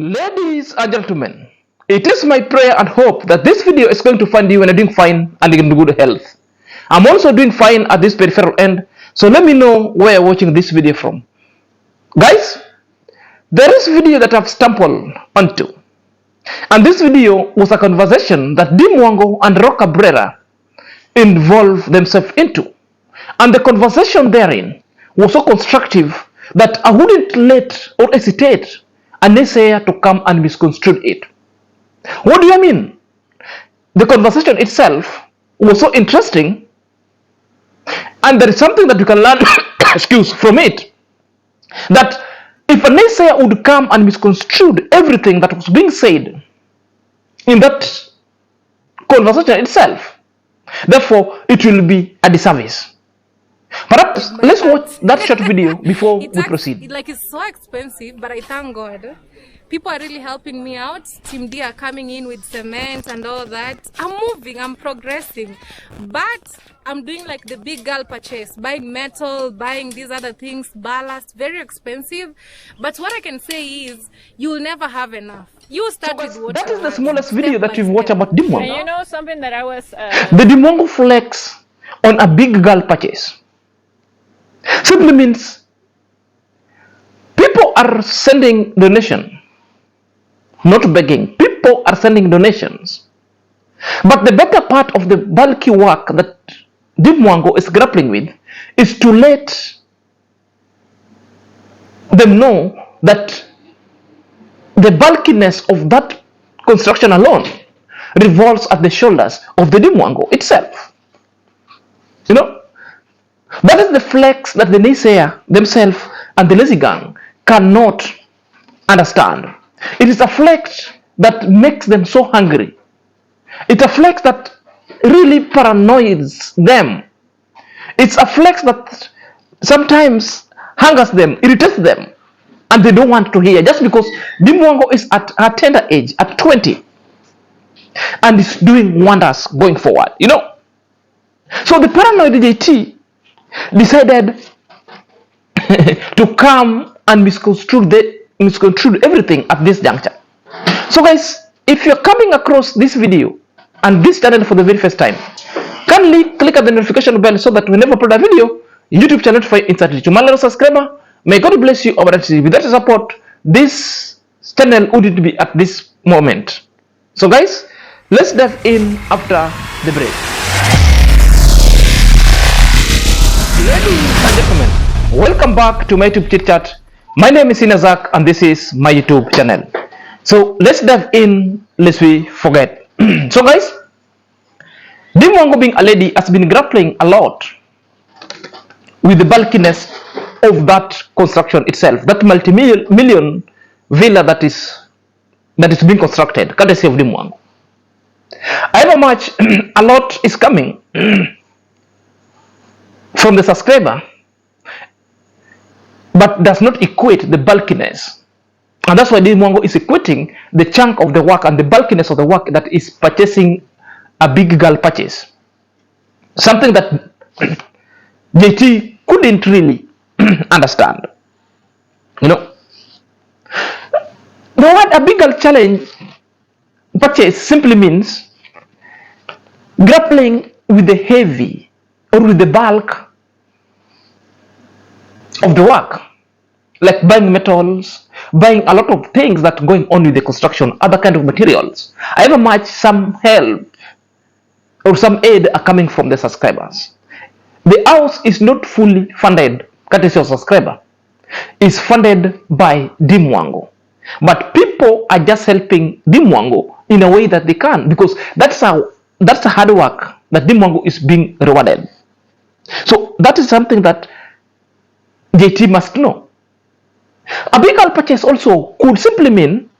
Ladies and gentlemen, it is my prayer and hope that this video is going to find you when you're doing fine and in good health. I'm also doing fine at this peripheral end, so let me know where you're watching this video from. Guys, there is a video that I've stumbled onto, and this video was a conversation that Deemwango and ROCABRERA involved themselves into, and the conversation therein was so constructive that I wouldn't let or hesitate a naysayer to come and misconstrue it. What do I mean? The conversation itself was so interesting, and there is something that you can learn excuse from it, that if a naysayer would come and misconstrue everything that was being said in that conversation itself, therefore it will be a disservice. Perhaps let's watch that short video before we proceed. It's so expensive, but I thank God. People are really helping me out. Team D are coming in with cement and all that. I'm moving, I'm progressing. But I'm doing like the big girl purchase, buying metal, buying these other things, ballast, very expensive. But what I can say is, you'll never have enough. You start with what that is the smallest video that we've watched about Deemwango. And you know something that I was... The Deemwango flex on a big girl purchase simply means people are sending donation, not begging. People are sending donations. But the better part of the bulky work that Deemwango is grappling with is to let them know that the bulkiness of that construction alone revolves at the shoulders of the Deemwango itself. You know? That is the flex that the naysayer themselves and the lazy gang cannot understand. It is a flex that makes them so hungry. It's a flex that really paranoids them. It's a flex that sometimes hungers them, irritates them, and they don't want to hear, just because Deemwango is at a tender age, at 20, and is doing wonders going forward, you know. So the paranoid JT decided to come and misconstrue everything at this juncture. So guys, if you're coming across this video and this channel for the very first time, kindly click at the notification bell so that whenever I upload a video, YouTube channel notify instantly. To my little subscriber, may God bless you abundantly. Without your support, this channel wouldn't be at this moment. So guys, let's dive in after the break. Ladies and gentlemen, welcome back to my YouTube chit chat. My name is Inazak and this is my YouTube channel. So let's dive in lest we forget. So guys, Deemwango, being a lady, has been grappling a lot with the bulkiness of that construction itself, that multi-million villa that is being constructed, courtesy of Deemwango. However much a lot is coming from the subscriber, but does not equate the bulkiness, and that's why Deemwango is equating the chunk of the work and the bulkiness of the work that is purchasing a big girl purchase, something that JT couldn't really understand. You know, the word a big girl challenge purchase simply means grappling with the heavy or with the bulk of the work, like buying metals, buying a lot of things that are going on with the construction, other kind of materials. However much some help or some aid are coming from the subscribers. The house is not fully funded, courtesy of subscriber. It's funded by Deemwango. But people are just helping Deemwango in a way that they can, because that's the hard work that Deemwango is being rewarded. So that is something that JT must know. A big girl purchase also could simply mean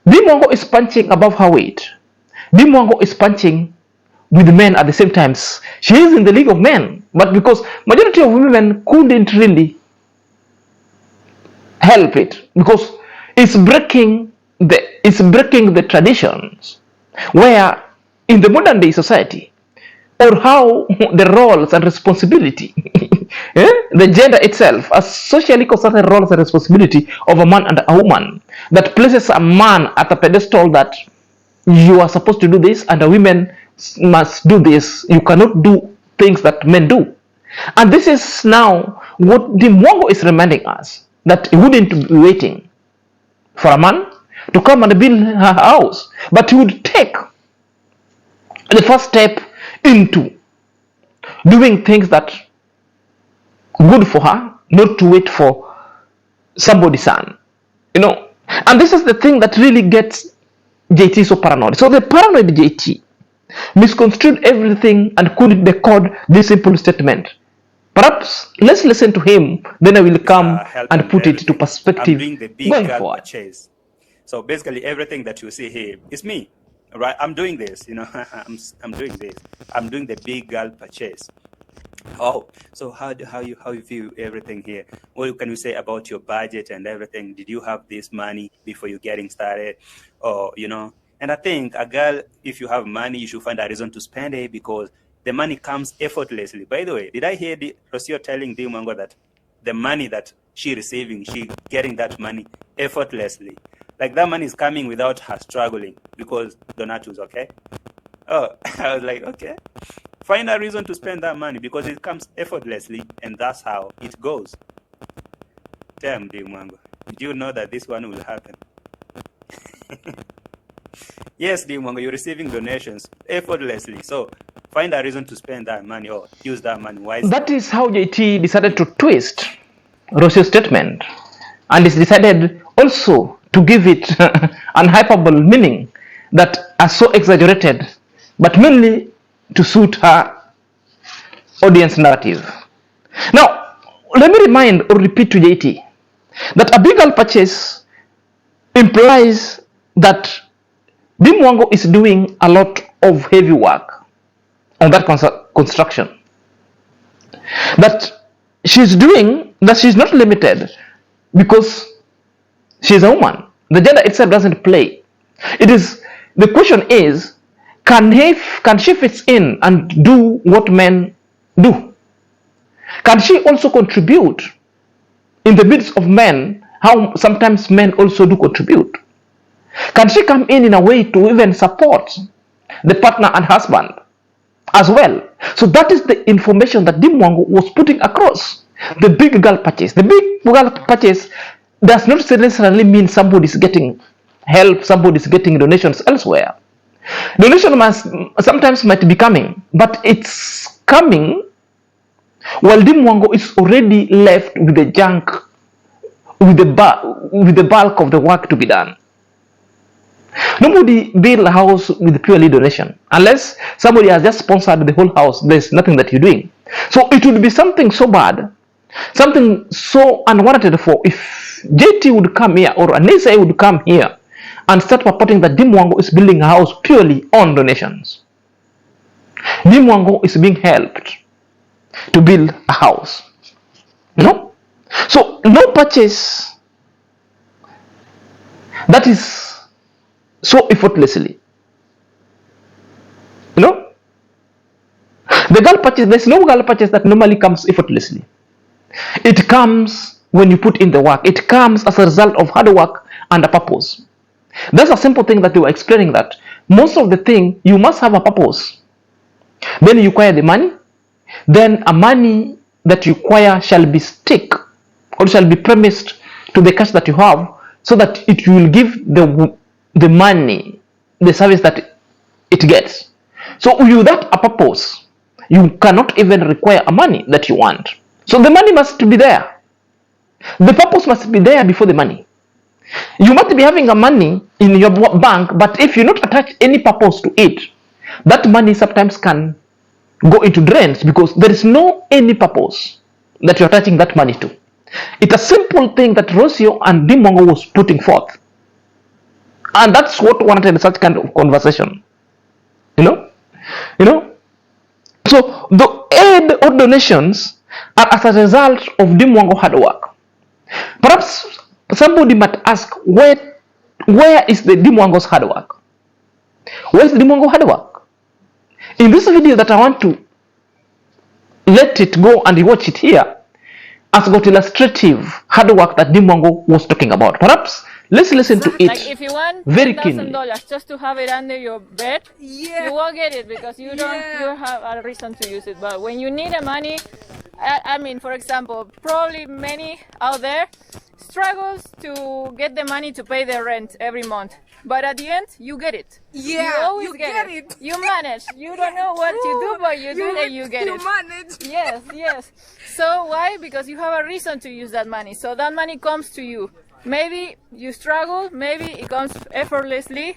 Deemwango is punching above her weight. Deemwango is punching with men at the same time. She is in the league of men, but because majority of women couldn't really help it, because it's breaking the traditions, where in the modern day society, or how the roles and responsibility the gender itself as socially constructed roles and responsibility of a man and a woman that places a man at a pedestal that you are supposed to do this and the women must do this. You cannot do things that men do. And this is now what Dimwango is reminding us, that he wouldn't be waiting for a man to come and build her house, but he would take the first step into doing things that good for her, not to wait for somebody's son. And this is the thing that really gets JT so paranoid. So the paranoid JT misconstrued everything and couldn't decode this simple statement. Perhaps let's listen to him, then I will come and put it to perspective. I'm doing the big purchase. So basically everything that you see here is me, right? I'm doing this, I'm doing this. I'm doing the big girl purchase. Oh, so how you view everything here? What can you say about your budget and everything? Did you have this money before you getting started? Or, and I think a girl, if you have money, you should find a reason to spend it because the money comes effortlessly. By the way, did I hear Rocio telling Dimwango that the money that she receiving, she getting that money effortlessly? Like that money is coming without her struggling because Donatu's okay? Oh, I was like, okay. Find a reason to spend that money because it comes effortlessly and that's how it goes. Damn, Dimwango. Did you know that this one will happen? Yes, Dimwango, you're receiving donations effortlessly. So find a reason to spend that money or use that money wisely. That is how JT decided to twist Rocio's statement. And it's decided also to give it an hyperbole meaning that are so exaggerated, but mainly to suit her audience narrative. Now, let me remind or repeat to JT that a big purchase implies that Dimwango is doing a lot of heavy work on that construction. That she's not limited because she's a woman. The gender itself doesn't play. The question is, can she fit in and do what men do? Can she also contribute in the midst of men, how sometimes men also do contribute? Can she come in a way to even support the partner and husband as well? So that is the information that Dimwango was putting across. The big girl purchase. The big girl purchase does not necessarily mean somebody is getting help, somebody is getting donations elsewhere. Donation sometimes might be coming, but it's coming while Dimwango is already left with the junk, with the bulk of the work to be done. Nobody build a house with purely donation. Unless somebody has just sponsored the whole house, there's nothing that you're doing. So it would be something so bad, something so unwanted for if JT would come here or Anisa would come here and start purporting that Dimwango is building a house purely on donations. Dimwango is being helped to build a house. So no purchase that is so effortlessly. The girl purchase, there's no girl purchase that normally comes effortlessly. It comes when you put in the work. It comes as a result of hard work and a purpose. That's a simple thing that you were explaining, that most of the thing you must have a purpose. Then you acquire the money. Then a money that you acquire shall be stick or shall be premised to the cash that you have, so that it will give the money the service that it gets. So without a purpose, you cannot even require a money that you want. So the money must be there. The purpose must be there before the money. You must be having a money in your bank, but if you not attach any purpose to it, that money sometimes can go into drains because there is no any purpose that you're attaching that money to. It's a simple thing that Rocio and Dimwango was putting forth. And that's what wanted such kind of conversation. So the aid or donations are as a result of Dimwango hard work. Perhaps somebody might ask, where is the Dimwango's hard work? Where is the Dimwango hard work? In this video that I want to let it go and you watch it here, has got illustrative hard work that Deemwango was talking about. Perhaps let's listen to it. Like if you want very $10,000 just to have it under your bed, Yeah. you won't get it because you don't Yeah. you have a reason to use it. But when you need the money, I mean, for example, probably many out there struggles to get the money to pay their rent every month. But at the end, you get it. Yeah, you always you get get it. it. You manage. You don't know what you do, but you do it and you get it. You manage. Yes, yes. So why? Because you have a reason to use that money. So that money comes to you. Maybe you struggle, maybe it comes effortlessly.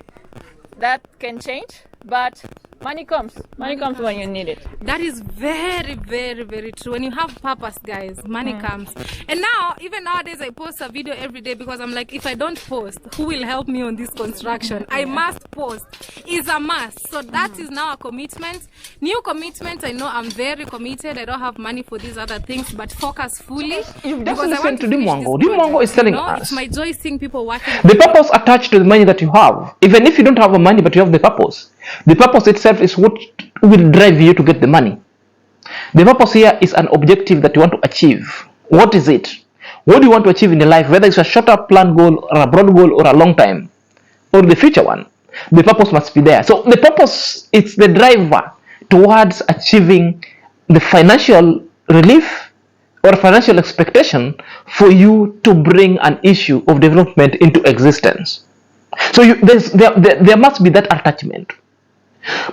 That can change, but money comes. Money comes when you need it. That is very, very, very true. When you have purpose, guys, money comes. And now, even nowadays, I post a video every day because I'm like, if I don't post, who will help me on this construction? I must post. It's a must. So that is now a commitment. New commitment. I know I'm very committed. I don't have money for these other things, but focus fully. Just because I listen want to finish Deemwango. this Deemwango project, is telling you know? us It's my joy seeing people working. the purpose attached to the money that you have. Even if you don't have the money, but you have the purpose itself is what will drive you to get the money. The purpose here is an objective that you want to achieve. What is it? What do you want to achieve in your life? Whether it's a shorter plan goal or a broad goal or a long time or the future one, the purpose must be there. So the purpose is the driver towards achieving the financial relief or financial expectation for you to bring an issue of development into existence. So there must be that attachment.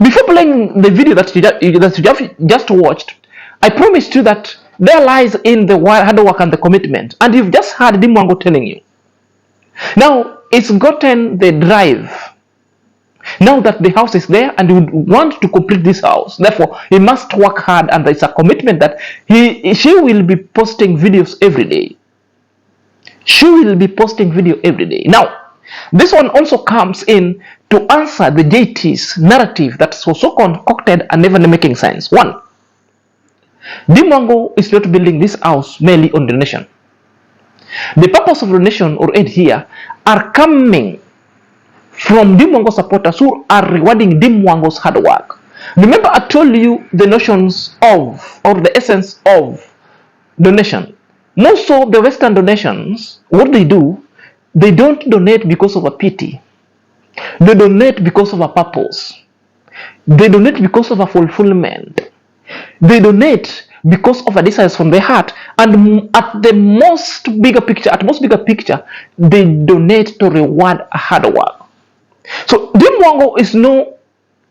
Before playing the video that you just watched, I promised you that there lies in the hard work and the commitment. And you've just heard Deemwango telling you. Now, it's gotten the drive. Now that the house is there and you want to complete this house, therefore, he must work hard, and it's a commitment that she will be posting videos every day. She will be posting video every day. Now, this one also comes in to answer the JT's narrative that was so concocted and never making sense. One, Deemwango is not building this house merely on donation. The purpose of donation or aid here are coming from Deemwango supporters who are rewarding Deemwango's hard work. Remember, I told you the notions of, or the essence of donation. Most of the Western donations, what they do, they don't donate because of a pity. They donate because of a purpose. They donate because of a fulfillment. They donate because of a desire from their heart. And at the most bigger picture, they donate to reward hard work. So Deemwango is no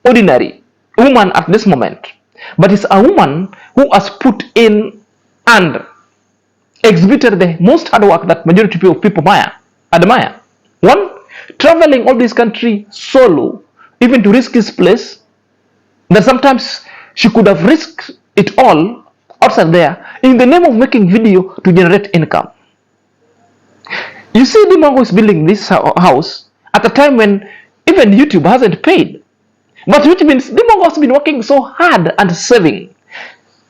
ordinary woman at this moment, but is a woman who has put in and exhibited the most hard work that majority of people admire. One, traveling all this country solo, even to risk his place, that sometimes she could have risked it all outside there in the name of making video to generate income. You see, Deemwango is building this house at a time when even YouTube hasn't paid, but which means Deemwango has been working so hard and saving.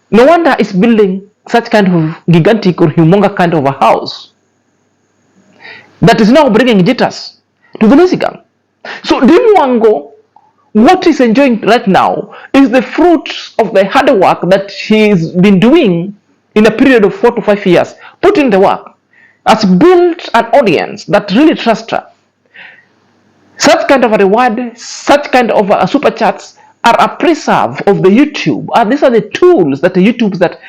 No wonder it's building such kind of gigantic or humongous kind of a house that is now bringing jitters to the LAZYGANG. So Deemwango, what he's enjoying right now is the fruits of the hard work that he's been doing in a period of 4 to 5 years. Put in the work, has built an audience that really trusts her. Such kind of a reward, such kind of a super chats are a preserve of the YouTube. These are the tools that the YouTubes that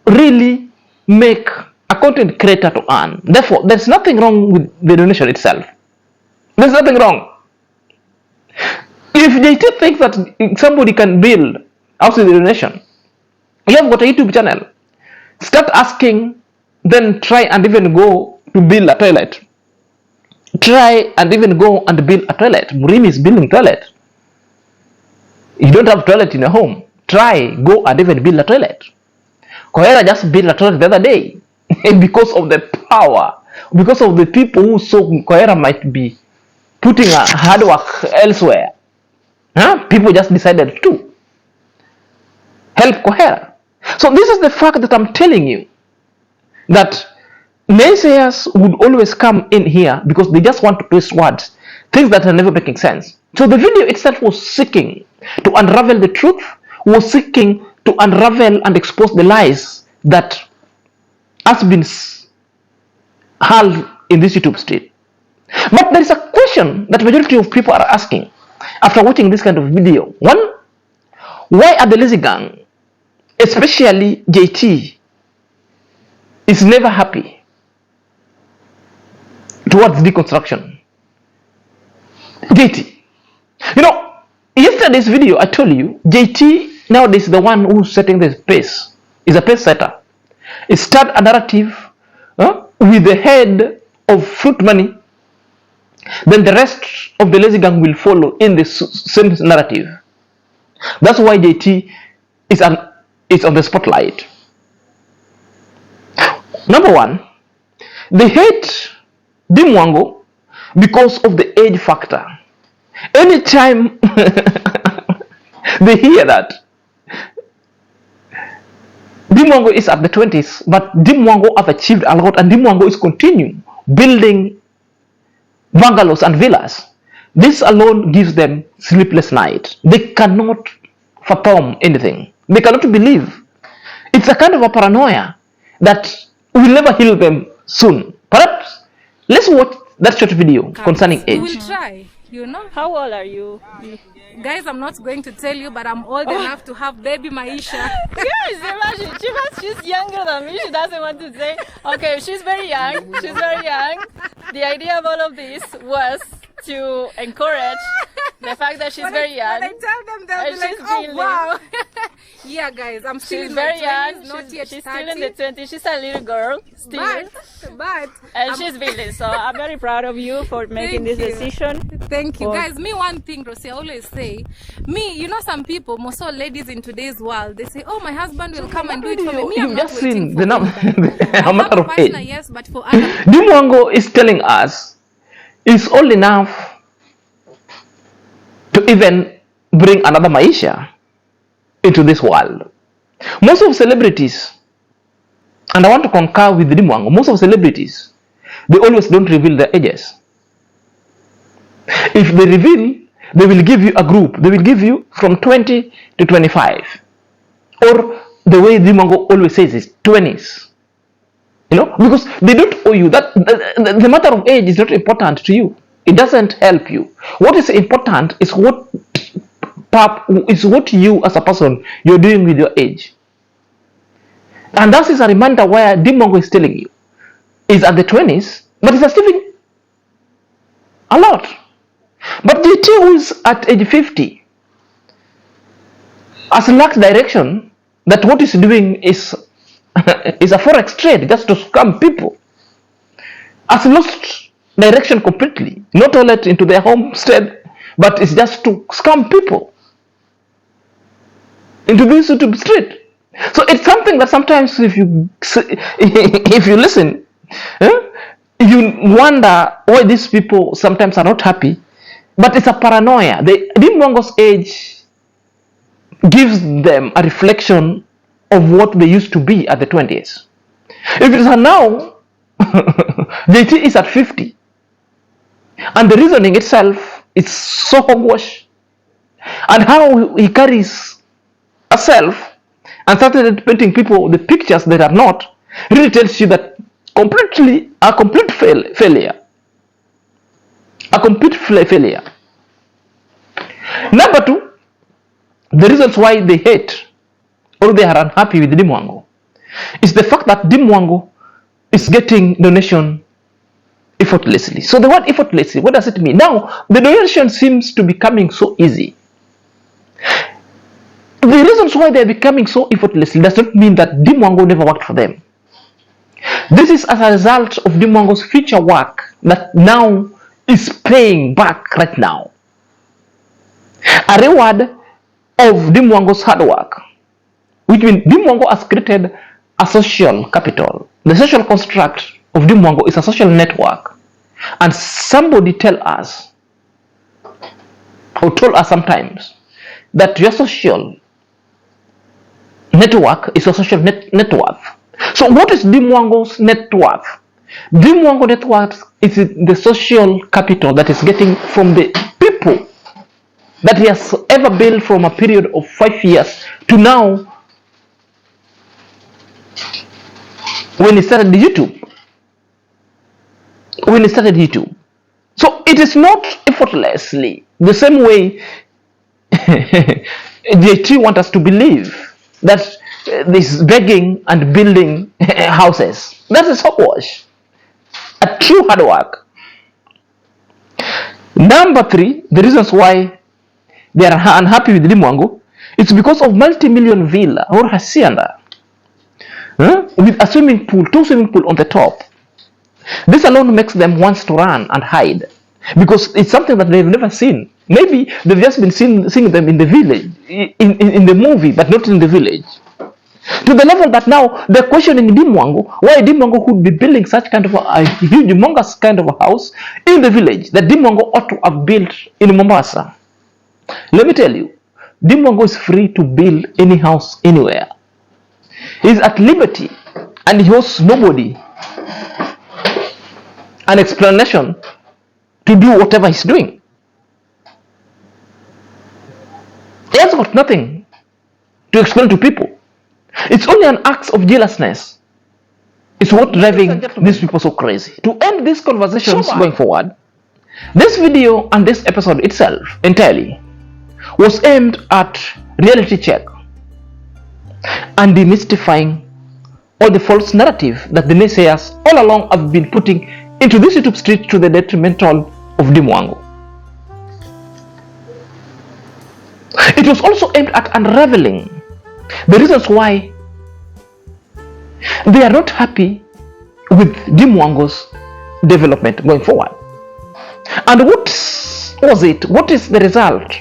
really make a content creator to earn. Therefore, there's nothing wrong with the donation itself. There's nothing wrong. If JT thinks that somebody can build outside the donation, you have got a YouTube channel. Start asking, then try and even go to build a toilet. Try and even go and build a toilet. Murimi is building toilet. You don't have toilet in your home. Try, go and even build a toilet. Kohera just built a toilet the other day. Because of the power, because of the people who saw Kohera might be putting a hard work elsewhere. People just decided to help Kohera. So this is the fact that I'm telling you, that naysayers would always come in here because they just want to twist words, things that are never making sense. So the video itself was seeking to unravel the truth, was seeking to unravel and expose the lies that has been hurled in this YouTube street. But there is a question that majority of people are asking after watching this kind of video. One, why are the lazy gang, especially JT, is never happy towards deconstruction? JT, yesterday's video I told you, JT nowadays is the one who's setting the pace, is a pace setter. He start a narrative with the head of fruit money, then the rest of the lazy gang will follow in the same narrative. That's why JT is on the spotlight. Number one, they hate Deemwango because of the age factor. Anytime they hear that Deemwango is at the 20s, but Deemwango have achieved a lot, and Deemwango is continuing building bungalows and villas, this alone gives them sleepless night. They cannot fathom anything. They cannot believe. It's a kind of a paranoia that will never heal them soon. Perhaps let's watch that short video concerning age. We will try, How old are you? Guys, I'm not going to tell you, but I'm old enough to have baby Maisha. Guys, imagine, she's younger than me. She doesn't want to say. Okay, she's very young. She's very young. The idea of all of this was to encourage the fact that she's very young. When I tell them, they'll be like, oh, wow. Yeah, guys, I'm still in very my 20s, young. not yet She's 30. still in the 20s. She's a little girl still. But and she's building. So I'm very proud of you for making this decision. Thank you. Guys, me one thing, Rosie, I always say, some people, most all ladies in today's world, they say, oh, my husband will come and do it for me. You've just seen the number of age. Yes, but for other Deemwango is telling us it's old enough to even bring another Maisha into this world. Most of celebrities, and I want to concur with Deemwango, most of celebrities, they always don't reveal their ages. If they reveal, they will give you a group. They will give you from 20 to 25. Or the way Deemwango always says is 20s. Because they don't owe you. That the matter of age is not important to you. It doesn't help you. What is important is what you as a person you're doing with your age. And that is a reminder where Deemwango is telling you is at the 20s, but it's achieving a lot. But JT, who is at age 50, has lacked direction, that what he's doing is a forex trade just to scam people, has lost direction completely, not only into their homestead, but it's just to scam people into this YouTube street. So it's something that sometimes if you listen, you wonder why these people sometimes are not happy. But it's a paranoia. Deemwango's age gives them a reflection of what they used to be at the 20s. If it is now, JT is at 50. And the reasoning itself is so hogwash. And how he carries herself and started painting people the pictures that are not, really tells you that a complete failure. A complete failure. Number two, the reasons why they hate or they are unhappy with Deemwango is the fact that Deemwango is getting donation effortlessly. So the word effortlessly, what does it mean? Now, the donation seems to be coming so easy. The reasons why they are becoming so effortlessly does not mean that Deemwango never worked for them. This is as a result of Deemwango's future work that now is paying back right now. A reward of Deemwango's hard work, which means Deemwango has created a social capital. The social construct of Deemwango is a social network. And somebody told us sometimes that your social network is a social net worth. So what is Deemwango's net worth? Deemwango net worth is the social capital that is getting from the people that he has ever built from a period of 5 years to now when he started YouTube. So it is not effortlessly the same way JT want us to believe that this begging and building houses. That is hogwash. A true hard work. Number 3, the reasons why they are unhappy with Deemwango, it's because of multi-million villa or hacienda with a swimming pool, 2 swimming pool on the top. This alone makes them want to run and hide because it's something that they've never seen. Maybe they've just been seeing them in the village, in the movie, but not in the village. To the level that now they're questioning Deemwango, why Deemwango could be building such kind of a humongous kind of a house in the village that Deemwango ought to have built in Mombasa. Let me tell you, Deemwango is free to build any house anywhere. He's at liberty and he owes nobody an explanation to do whatever he's doing. He has got nothing to explain to people. It's only an act of jealousness. It's what driving these people so crazy. To end these conversations going forward, this video and this episode itself entirely was aimed at reality check and demystifying all the false narrative that the naysayers all along have been putting into this YouTube street to the detrimental of Deemwango. It was also aimed at unraveling the reasons why they are not happy with Deemwango's development going forward. And what was it? What is the result?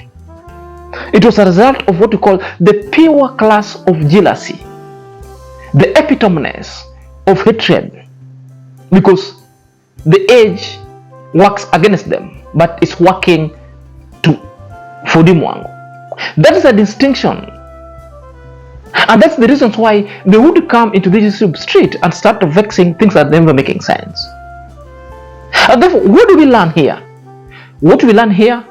It was a result of what we call the pure class of jealousy, the epitomeness of hatred, because the age works against them, but it's working for Deemwango. That is a distinction, and that's the reasons why they would come into this YouTube street and start vexing things that never making sense. And therefore, what do we learn here? What we learn here,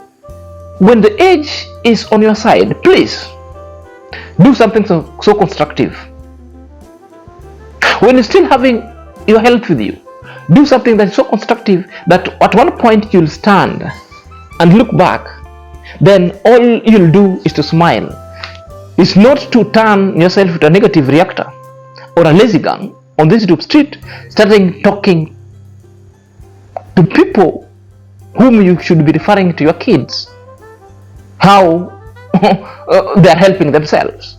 when the age is on your side, please do something so constructive. When you're still having your health with you, do something that is so constructive that at one point you'll stand and look back. Then all you'll do is to smile. It's not to turn yourself into a negative reactor or a lazy gang on this YouTube street, starting talking to people whom you should be referring to your kids, how they are helping themselves.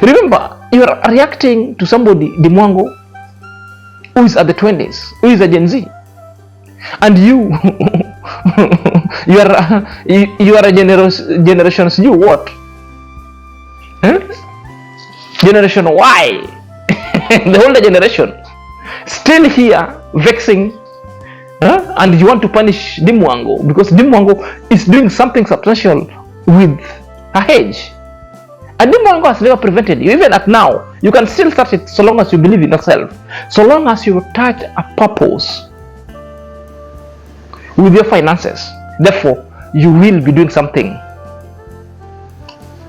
Remember, you are reacting to somebody, Deemwango, who is at the 20s, who is a Gen Z, and you you are a generation you what? Generation Y, the older generation, still here vexing, and you want to punish Deemwango because Deemwango is doing something substantial with her age. And Deemwango has never prevented you. Even at now, you can still start it so long as you believe in yourself, so long as you touch a purpose with your finances. Therefore, you will be doing something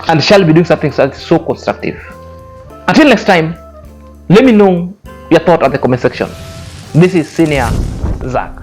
and shall be doing something that is so constructive. Until next time, let me know your thought at the comment section. This is Senior Zach.